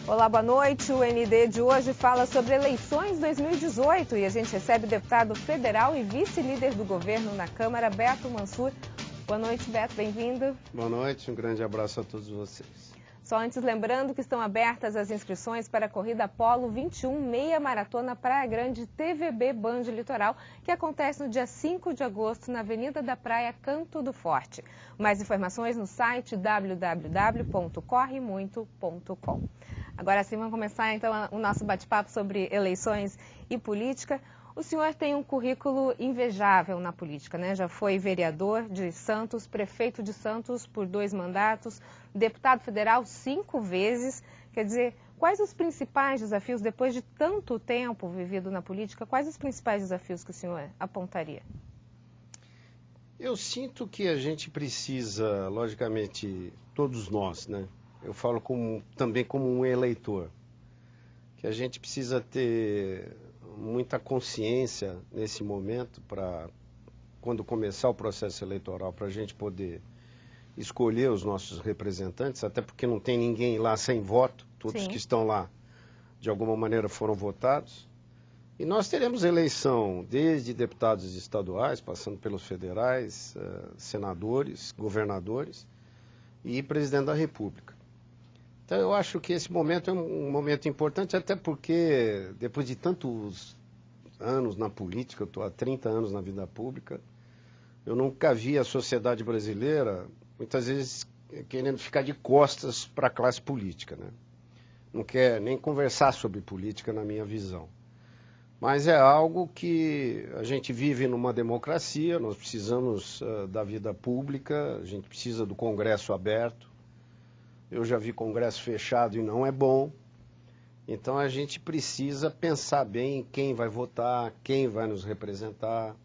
Olá, boa noite. O ND de hoje fala sobre eleições 2018 e a gente recebe o deputado federal e vice-líder do governo na Câmara, Beto Mansur. Boa noite, Beto, bem-vindo. Boa noite, um grande abraço a todos vocês. Só antes lembrando que estão abertas as inscrições para a corrida Polo 21 Meia Maratona Praia Grande TVB Band Litoral, que acontece no dia 5 de agosto na Avenida da Praia, Canto do Forte. Mais informações no site www.corremuito.com. Agora sim, vamos começar então o nosso bate-papo sobre eleições e política. O senhor tem um currículo invejável na política, né? Já foi vereador de Santos, prefeito de Santos por 2 mandatos, deputado federal 5 vezes. Quer dizer, quais os principais desafios, depois de tanto tempo vivido na política, quais os principais desafios que o senhor apontaria? Eu sinto que a gente precisa, logicamente, todos nós, né? Eu falo também como um eleitor, que a gente precisa ter muita consciência nesse momento para, quando começar o processo eleitoral, para a gente poder escolher os nossos representantes, até porque não tem ninguém lá sem voto, todos Sim. que estão lá, de alguma maneira, foram votados. E nós teremos eleição desde deputados estaduais, passando pelos federais, senadores, governadores e presidente da República. Então eu acho que esse momento é um momento importante, até porque depois de tantos anos na política, eu estou há 30 anos na vida pública, eu nunca vi a sociedade brasileira, muitas vezes, querendo ficar de costas para a classe política, né? Não quer nem conversar sobre política, na minha visão. Mas é algo que a gente vive numa democracia, nós precisamos da vida pública, a gente precisa do Congresso aberto. Eu já vi Congresso fechado e não é bom. Então a gente precisa pensar bem em quem vai votar, quem vai nos representar,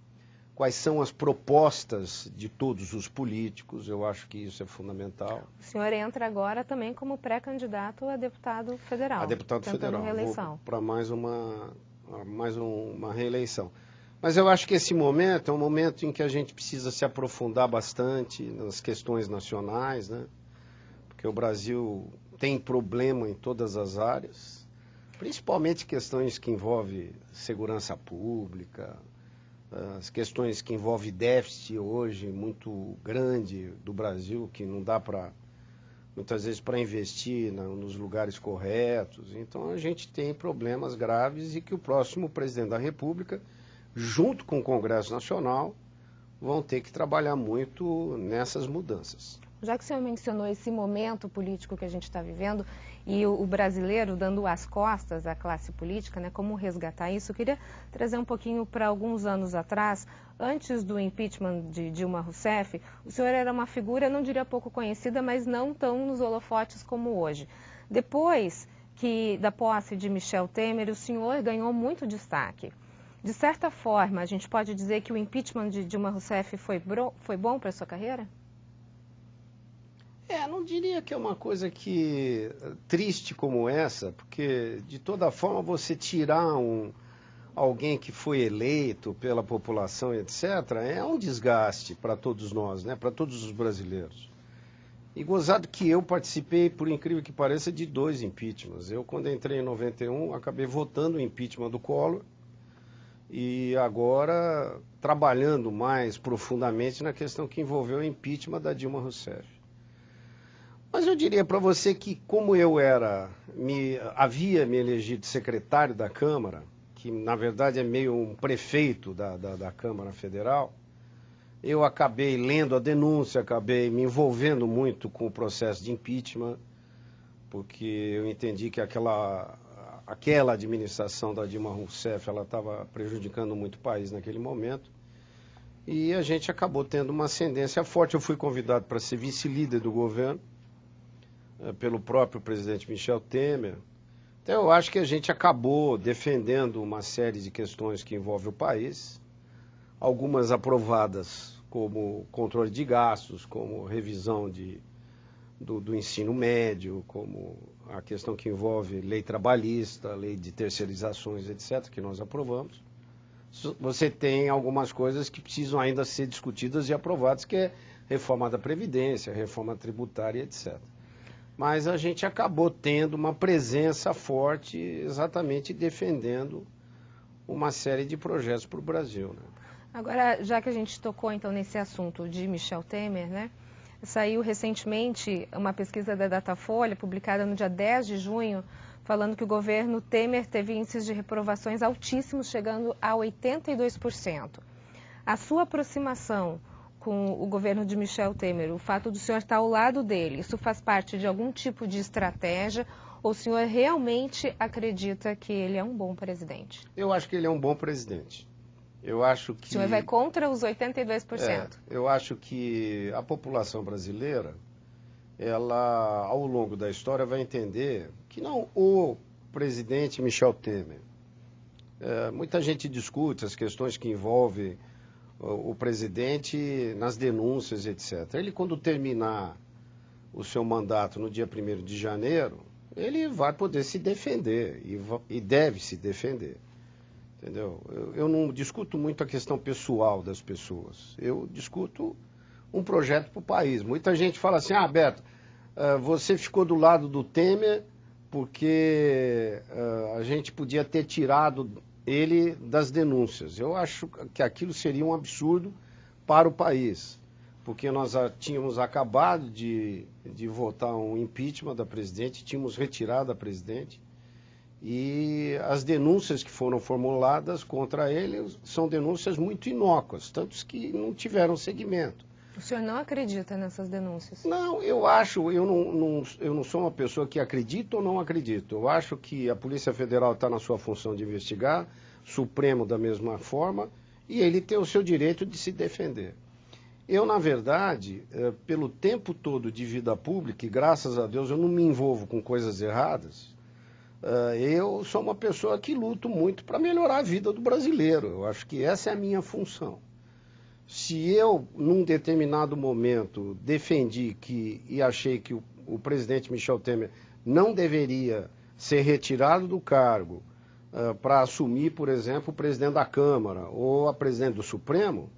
quais são as propostas de todos os políticos. Eu acho que isso é fundamental. O senhor entra agora também como pré-candidato a deputado federal. A deputado federal. Reeleição. Para mais uma reeleição. Mas eu acho que esse momento é um momento em que a gente precisa se aprofundar bastante nas questões nacionais, né? Porque o Brasil tem problema em todas as áreas, principalmente questões que envolvem segurança pública, as questões que envolvem déficit hoje muito grande do Brasil, que não dá para, muitas vezes, para investir nos lugares corretos. Então a gente tem problemas graves e que o próximo presidente da República, junto com o Congresso Nacional, vão ter que trabalhar muito nessas mudanças. Já que o senhor mencionou esse momento político que a gente está vivendo e o brasileiro dando as costas à classe política, né, como resgatar isso, eu queria trazer um pouquinho para alguns anos atrás, antes do impeachment de Dilma Rousseff, o senhor era uma figura, não diria pouco conhecida, mas não tão nos holofotes como hoje. Depois da posse de Michel Temer, o senhor ganhou muito destaque. De certa forma, a gente pode dizer que o impeachment de Dilma Rousseff foi bom para a sua carreira? Não diria que é uma coisa triste como essa, porque de toda forma você tirar alguém que foi eleito pela população, etc., é um desgaste para todos nós, né? Para todos os brasileiros. E gozado que eu participei, por incrível que pareça, de 2 impeachments. Eu, quando entrei em 91, acabei votando o impeachment do Collor e agora trabalhando mais profundamente na questão que envolveu o impeachment da Dilma Rousseff. Mas eu diria para você que, como eu havia me elegido secretário da Câmara, que na verdade é meio um prefeito da Câmara Federal, eu acabei lendo a denúncia, acabei me envolvendo muito com o processo de impeachment, porque eu entendi que aquela administração da Dilma Rousseff, ela estava prejudicando muito o país naquele momento, e a gente acabou tendo uma ascendência forte. Eu fui convidado para ser vice-líder do governo, pelo próprio presidente Michel Temer. Então eu acho que a gente acabou defendendo uma série de questões que envolvem o país, algumas aprovadas como controle de gastos, como revisão do ensino médio, como a questão que envolve lei trabalhista, lei de terceirizações, etc., que nós aprovamos. Você tem algumas coisas que precisam ainda ser discutidas e aprovadas, que é reforma da Previdência, reforma tributária, etc. mas a gente acabou tendo uma presença forte exatamente defendendo uma série de projetos para o Brasil, né? Agora, já que a gente tocou então nesse assunto de Michel Temer, né? Saiu recentemente uma pesquisa da Datafolha, publicada no dia 10 de junho, falando que o governo Temer teve índices de reprovações altíssimos, chegando a 82%. A sua aproximação com o governo de Michel Temer, o fato do senhor estar ao lado dele, isso faz parte de algum tipo de estratégia ou o senhor realmente acredita que ele é um bom presidente? Eu acho que ele é um bom presidente. Eu acho que... O senhor vai contra os 82%? Eu acho que a população brasileira, ela, ao longo da história, vai entender que não o presidente Michel Temer. Muita gente discute as questões que envolvem o presidente nas denúncias, etc. Ele, quando terminar o seu mandato no dia 1º de janeiro, ele vai poder se defender e deve se defender. Entendeu? Eu não discuto muito a questão pessoal das pessoas. Eu discuto um projeto para o país. Muita gente fala assim, Beto, você ficou do lado do Temer porque a gente podia ter tirado ele das denúncias. Eu acho que aquilo seria um absurdo para o país, porque nós tínhamos acabado de votar um impeachment da presidente, tínhamos retirado a presidente, e as denúncias que foram formuladas contra ele são denúncias muito inócuas, tantos que não tiveram seguimento. O senhor não acredita nessas denúncias? Não, eu não sou uma pessoa que acredita ou não acredito. Eu acho que a Polícia Federal está na sua função de investigar, Supremo da mesma forma, e ele tem o seu direito de se defender. Eu, na verdade, pelo tempo todo de vida pública, e graças a Deus eu não me envolvo com coisas erradas, eu sou uma pessoa que luto muito para melhorar a vida do brasileiro. Eu acho que essa é a minha função. Se eu, num determinado momento, defendi e achei que o presidente Michel Temer não deveria ser retirado do cargo para assumir, por exemplo, o presidente da Câmara ou a presidente do Supremo,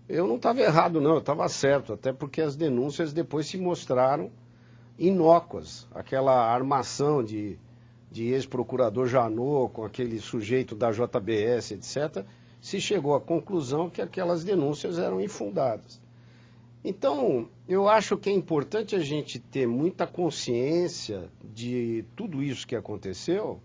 eu não estava errado, não, eu estava certo, até porque as denúncias depois se mostraram inócuas. Aquela armação de ex-procurador Janot com aquele sujeito da JBS, etc., se chegou à conclusão que aquelas denúncias eram infundadas. Então, eu acho que é importante a gente ter muita consciência de tudo isso que aconteceu,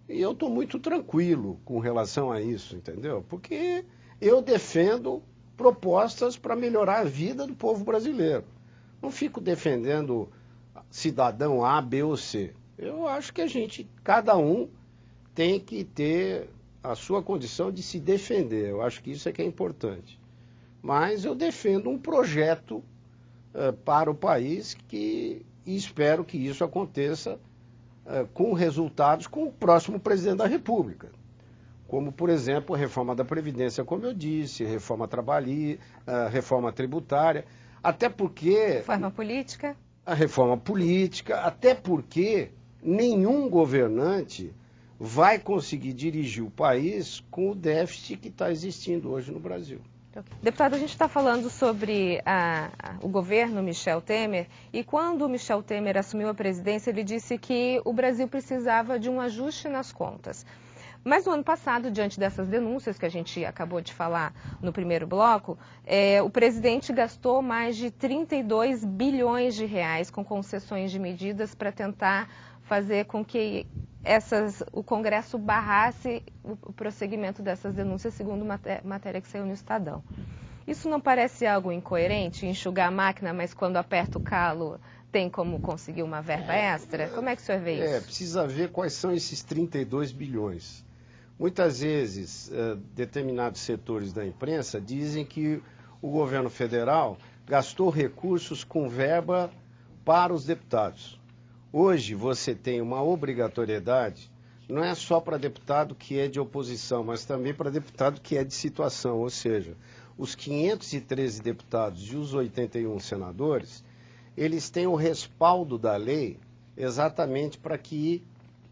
e eu estou muito tranquilo com relação a isso, entendeu? Porque eu defendo propostas para melhorar a vida do povo brasileiro. Não fico defendendo cidadão A, B ou C. Eu acho que cada um tem que ter a sua condição de se defender. Eu acho que isso é que é importante. Mas eu defendo um projeto para o país e espero que isso aconteça com resultados com o próximo presidente da República. Como, por exemplo, a reforma da Previdência, como eu disse, reforma trabalhista, reforma tributária, até porque... Reforma política? A reforma política, até porque nenhum governante vai conseguir dirigir o país com o déficit que está existindo hoje no Brasil. Deputado, a gente está falando sobre o governo Michel Temer, e quando o Michel Temer assumiu a presidência, ele disse que o Brasil precisava de um ajuste nas contas. Mas no ano passado, diante dessas denúncias que a gente acabou de falar no primeiro bloco, o presidente gastou mais de 32 bilhões de reais com concessões de medidas para tentar fazer com que o Congresso barrasse o prosseguimento dessas denúncias, segundo matéria que saiu no Estadão. Isso não parece algo incoerente, enxugar a máquina, mas quando aperta o calo tem como conseguir uma verba extra? Como é que o senhor vê isso? Precisa ver quais são esses 32 bilhões. Muitas vezes, determinados setores da imprensa dizem que o governo federal gastou recursos com verba para os deputados. Hoje você tem uma obrigatoriedade, não é só para deputado que é de oposição, mas também para deputado que é de situação, ou seja, os 513 deputados e os 81 senadores, eles têm o respaldo da lei exatamente para que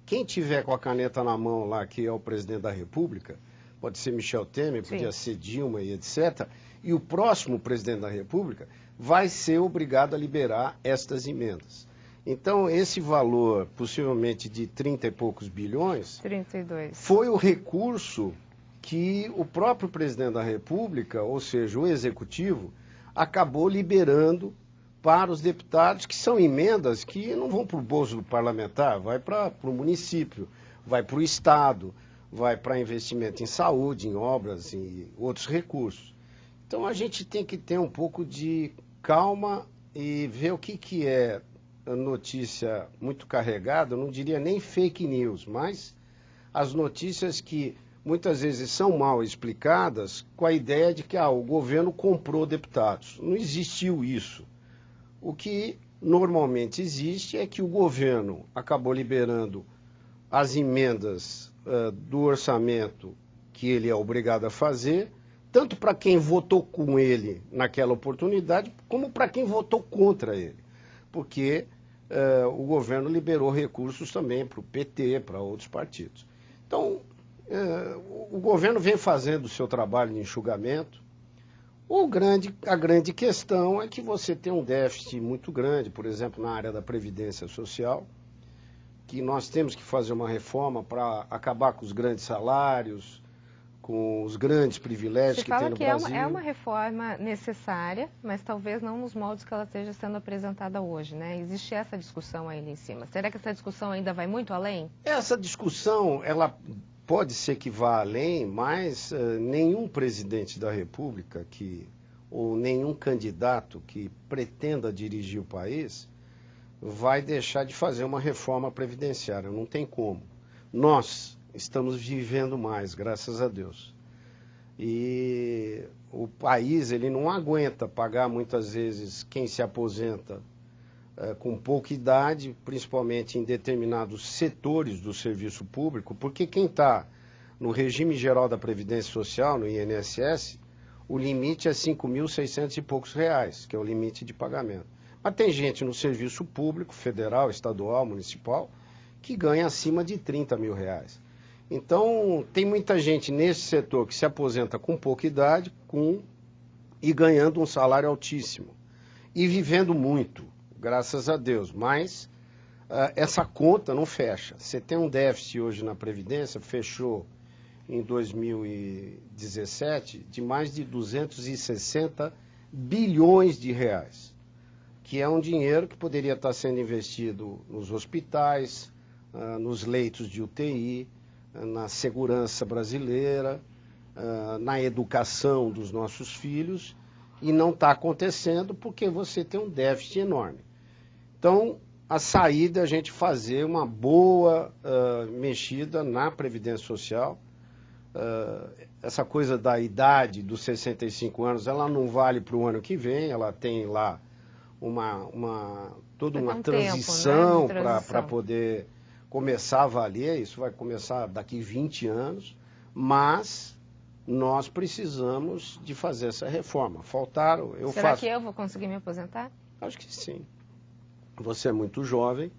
quem tiver com a caneta na mão lá, que é o presidente da República, pode ser Michel Temer, podia ser Dilma e etc., e o próximo presidente da República vai ser obrigado a liberar estas emendas. Então, esse valor, possivelmente de 30 e poucos bilhões, 32. foi o recurso que o próprio presidente da República, ou seja, o executivo, acabou liberando para os deputados, que são emendas que não vão para o bolso do parlamentar, vai para o município, vai para o Estado, vai para investimento em saúde, em obras e outros recursos. Então a gente tem que ter um pouco de calma e ver o que é notícia muito carregada, eu não diria nem fake news, mas as notícias que muitas vezes são mal explicadas com a ideia de que o governo comprou deputados. Não existiu isso. O que normalmente existe é que o governo acabou liberando as emendas do orçamento que ele é obrigado a fazer, tanto para quem votou com ele naquela oportunidade, como para quem votou contra ele. Porque o governo liberou recursos também para o PT, para outros partidos. Então, o governo vem fazendo o seu trabalho de enxugamento. A grande questão é que você tem um déficit muito grande, por exemplo, na área da Previdência Social, que nós temos que fazer uma reforma para acabar com os grandes salários, com os grandes privilégios que tem no Brasil. Você fala que é uma reforma necessária, mas talvez não nos moldes que ela esteja sendo apresentada hoje, né? Existe essa discussão aí em cima. Será que essa discussão ainda vai muito além? Essa discussão, ela pode ser que vá além, mas nenhum presidente da República ou nenhum candidato que pretenda dirigir o país vai deixar de fazer uma reforma previdenciária. Não tem como. Nós estamos vivendo mais, graças a Deus. E o país, ele não aguenta pagar muitas vezes quem se aposenta com pouca idade, principalmente em determinados setores do serviço público, porque quem está no regime geral da Previdência Social, no INSS, o limite é 5.600 e poucos reais, que é o limite de pagamento. Mas tem gente no serviço público, federal, estadual, municipal, que ganha acima de 30 mil reais. Então, tem muita gente nesse setor que se aposenta com pouca idade e ganhando um salário altíssimo. E vivendo muito, graças a Deus. Mas essa conta não fecha. Você tem um déficit hoje na Previdência, fechou em 2017, de mais de 260 bilhões de reais, que é um dinheiro que poderia estar sendo investido nos hospitais, nos leitos de UTI, na segurança brasileira, na educação dos nossos filhos, e não está acontecendo porque você tem um déficit enorme. Então, a saída é a gente fazer uma boa mexida na Previdência Social. Essa coisa da idade dos 65 anos, ela não vale para o ano que vem, ela tem lá toda uma transição, né, para poder começar a valer. Isso vai começar daqui 20 anos, mas nós precisamos de fazer essa reforma. Será que eu vou conseguir me aposentar? Acho que sim. Você é muito jovem,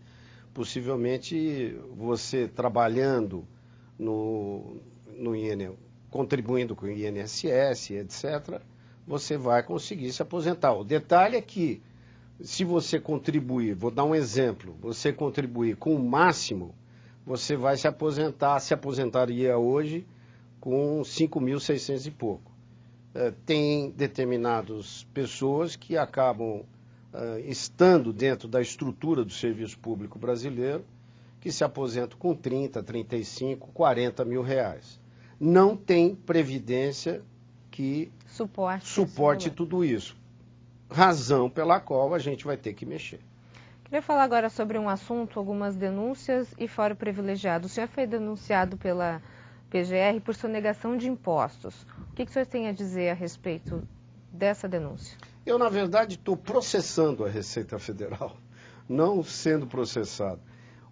possivelmente você trabalhando no contribuindo com o INSS, etc., você vai conseguir se aposentar. O detalhe é que, se você contribuir, vou dar um exemplo, você contribuir com o máximo, você vai se aposentaria hoje com 5.600 e pouco. Tem determinadas pessoas que acabam estando dentro da estrutura do serviço público brasileiro, que se aposentam com 30, 35, 40 mil reais. Não tem previdência que suporte tudo isso. Razão pela qual a gente vai ter que mexer. Queria falar agora sobre um assunto, algumas denúncias e fórum privilegiado. O senhor foi denunciado pela PGR por sonegação de impostos. O que o senhor tem a dizer a respeito dessa denúncia? Eu, na verdade, estou processando a Receita Federal, não sendo processado.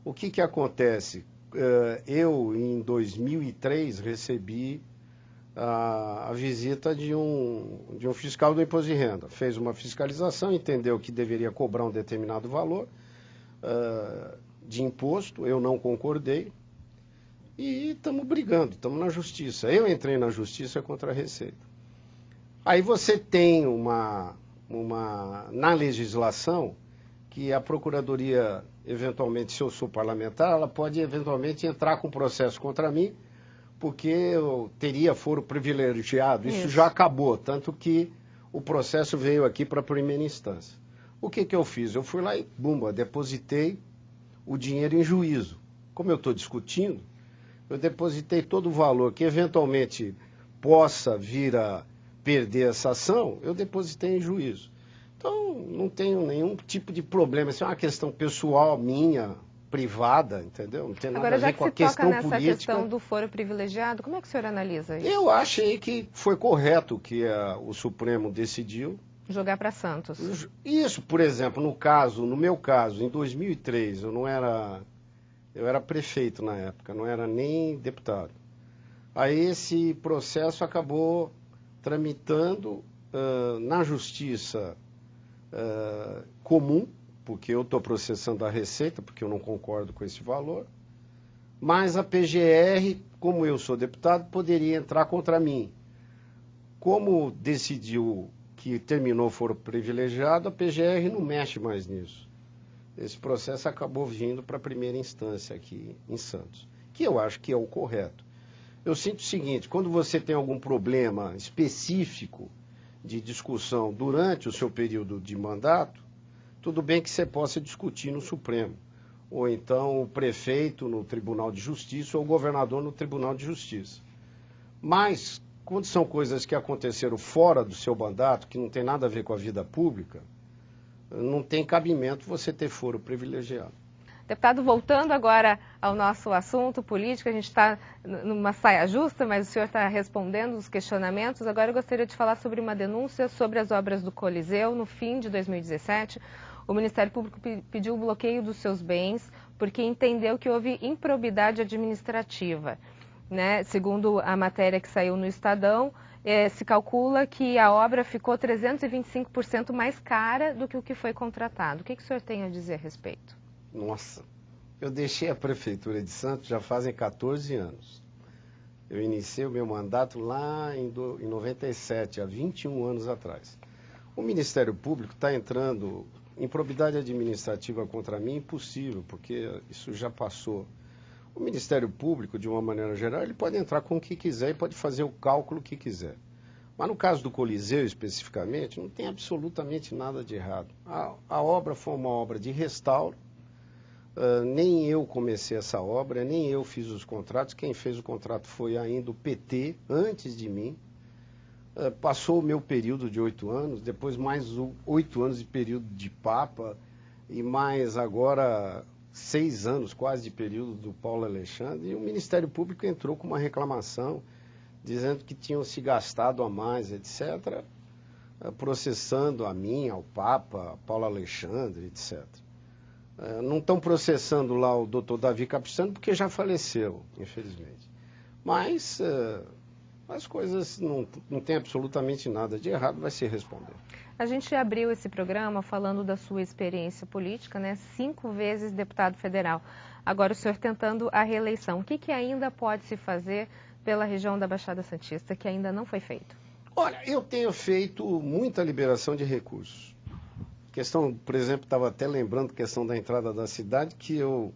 O que acontece? Eu, em 2003, recebi a visita de um fiscal do imposto de renda. Fez uma fiscalização, entendeu que deveria cobrar um determinado valor de imposto, eu não concordei, e estamos brigando, estamos na justiça. Eu entrei na justiça contra a Receita. Aí você tem na legislação que a Procuradoria, eventualmente, se eu sou parlamentar, ela pode eventualmente entrar com processo contra mim, porque eu teria foro privilegiado. Isso já acabou, tanto que o processo veio aqui para a primeira instância. O que eu fiz? Eu fui lá e, bumba, depositei o dinheiro em juízo. Como eu estou discutindo, eu depositei todo o valor que eventualmente possa vir a perder essa ação, eu depositei em juízo. Então, não tenho nenhum tipo de problema. Isso é uma questão pessoal minha, privada, entendeu? Não tem nada a ver com a questão política. Agora, já que se toca nessa questão do foro privilegiado, como é que o senhor analisa isso? Eu achei que foi correto que o Supremo decidiu. Jogar para Santos. Isso, por exemplo, no meu caso, em 2003, eu era prefeito na época, não era nem deputado. Aí esse processo acabou tramitando na justiça comum, porque eu estou processando a Receita, porque eu não concordo com esse valor, mas a PGR, como eu sou deputado, poderia entrar contra mim. Como decidiu que terminou foro privilegiado, a PGR não mexe mais nisso. Esse processo acabou vindo para a primeira instância aqui em Santos, que eu acho que é o correto. Eu sinto o seguinte, quando você tem algum problema específico de discussão durante o seu período de mandato, tudo bem que você possa discutir no Supremo, ou então o prefeito no Tribunal de Justiça ou o governador no Tribunal de Justiça. Mas, quando são coisas que aconteceram fora do seu mandato, que não tem nada a ver com a vida pública, não tem cabimento você ter foro privilegiado. Deputado, voltando agora ao nosso assunto político, a gente está numa saia justa, mas o senhor está respondendo os questionamentos. Agora eu gostaria de falar sobre uma denúncia sobre as obras do Coliseu. No fim de 2017, o Ministério Público pediu o bloqueio dos seus bens porque entendeu que houve improbidade administrativa, né? Segundo a matéria que saiu no Estadão, se calcula que a obra ficou 325% mais cara do que o que foi contratado. O que o senhor tem a dizer a respeito? Nossa, eu deixei a Prefeitura de Santos já fazem 14 anos. Eu iniciei o meu mandato lá em 97, há 21 anos atrás. O Ministério Público está entrando em improbidade administrativa contra mim, impossível, porque isso já passou. O Ministério Público, de uma maneira geral, ele pode entrar com o que quiser e pode fazer o cálculo que quiser. Mas no caso do Coliseu, especificamente, não tem absolutamente nada de errado. A obra foi uma obra de restauro. Nem eu comecei essa obra, nem eu fiz os contratos. Quem fez o contrato foi ainda o PT, antes de mim. Passou o meu período de 8 anos, depois mais 8 anos de período de Papa, e mais agora 6 anos quase de período do Paulo Alexandre. E o Ministério Público entrou com uma reclamação, dizendo que tinham se gastado a mais, etc., processando a mim, ao Papa, a Paulo Alexandre, etc. Não estão processando lá o doutor Davi Capistrano porque já faleceu, infelizmente. Mas as coisas não tem absolutamente nada de errado, vai se responder. A gente abriu esse programa falando da sua experiência política, né? 5 vezes deputado federal. Agora o senhor tentando a reeleição. O que ainda pode se fazer pela região da Baixada Santista que ainda não foi feito? Olha, eu tenho feito muita liberação de recursos. Questão, por exemplo, estava até lembrando questão da entrada da cidade, que eu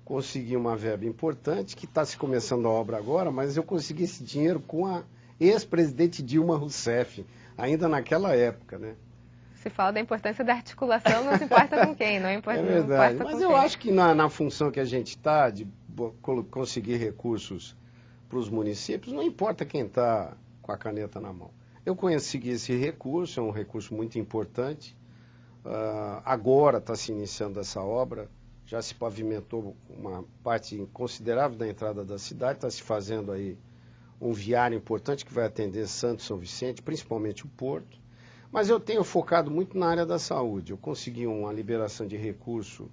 consegui uma verba importante, que está se começando a obra agora, mas eu consegui esse dinheiro com a ex-presidente Dilma Rousseff, ainda naquela época, né? Se fala da importância da articulação, não se importa com quem, não importa. É verdade, não mas eu acho que na função que a gente está, de conseguir recursos para os municípios, não importa quem está com a caneta na mão. Eu consegui esse recurso, é um recurso muito importante. Agora está se iniciando essa obra, já se pavimentou uma parte considerável da entrada da cidade, está se fazendo aí um viário importante que vai atender Santos e São Vicente, principalmente o Porto. Mas eu tenho focado muito na área da saúde. Eu consegui uma liberação de recurso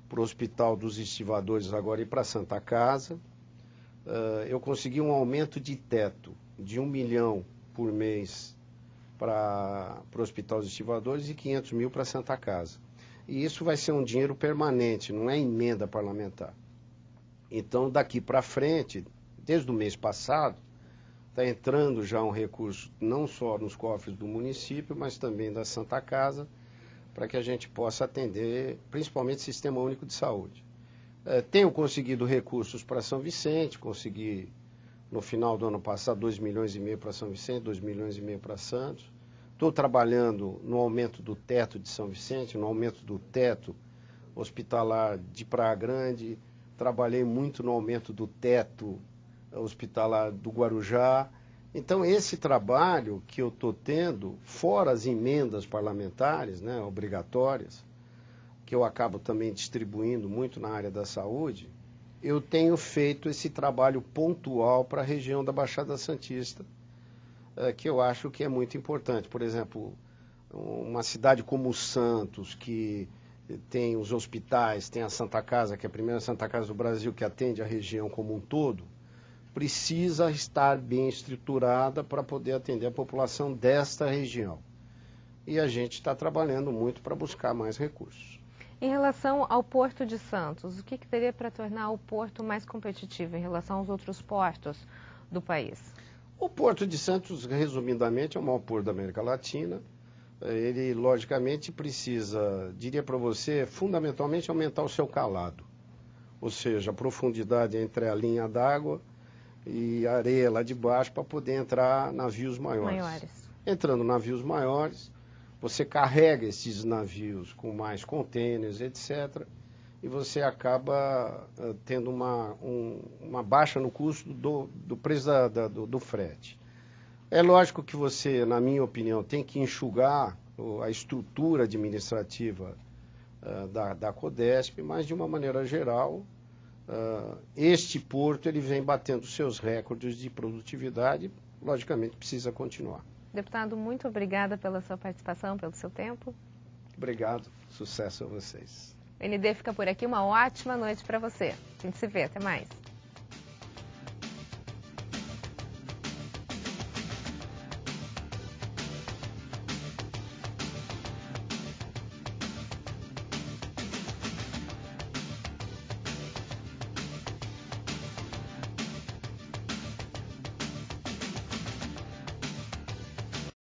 para o Hospital dos Estivadores agora e para a Santa Casa. Eu consegui um aumento de teto de 1 milhão por mês para o Hospital dos Estivadores e 500 mil para a Santa Casa. E isso vai ser um dinheiro permanente, não é emenda parlamentar. Então, daqui para frente, desde o mês passado, está entrando já um recurso não só nos cofres do município, mas também da Santa Casa, para que a gente possa atender, principalmente o Sistema Único de Saúde. Tenho conseguido recursos para São Vicente, consegui no final do ano passado 2,5 milhões para São Vicente, 2,5 milhões para Santos. Estou trabalhando no aumento do teto de São Vicente, no aumento do teto hospitalar de Praia Grande, trabalhei muito no aumento do teto hospitalar do Guarujá. Então, esse trabalho que eu estou tendo, fora as emendas parlamentares, né, obrigatórias, que eu acabo também distribuindo muito na área da saúde, eu tenho feito esse trabalho pontual para a região da Baixada Santista, que eu acho que é muito importante. Por exemplo, uma cidade como Santos, que tem os hospitais, tem a Santa Casa, que é a primeira Santa Casa do Brasil que atende a região como um todo, precisa estar bem estruturada para poder atender a população desta região. E a gente está trabalhando muito para buscar mais recursos. Em relação ao Porto de Santos, o que teria para tornar o porto mais competitivo em relação aos outros portos do país? O Porto de Santos, resumidamente, é o maior porto da América Latina. Ele, logicamente, precisa, diria para você, fundamentalmente aumentar o seu calado. Ou seja, a profundidade entre a linha d'água e a areia lá de baixo para poder entrar navios maiores. Entrando navios maiores, você carrega esses navios com mais contêineres, etc., e você acaba tendo uma baixa no custo do preço do frete. É lógico que você, na minha opinião, tem que enxugar a estrutura administrativa da Codesp, mas de uma maneira geral, este porto ele vem batendo seus recordes de produtividade, logicamente precisa continuar. Deputado, muito obrigada pela sua participação, pelo seu tempo. Obrigado, sucesso a vocês. O ND fica por aqui, uma ótima noite para você. A gente se vê, até mais.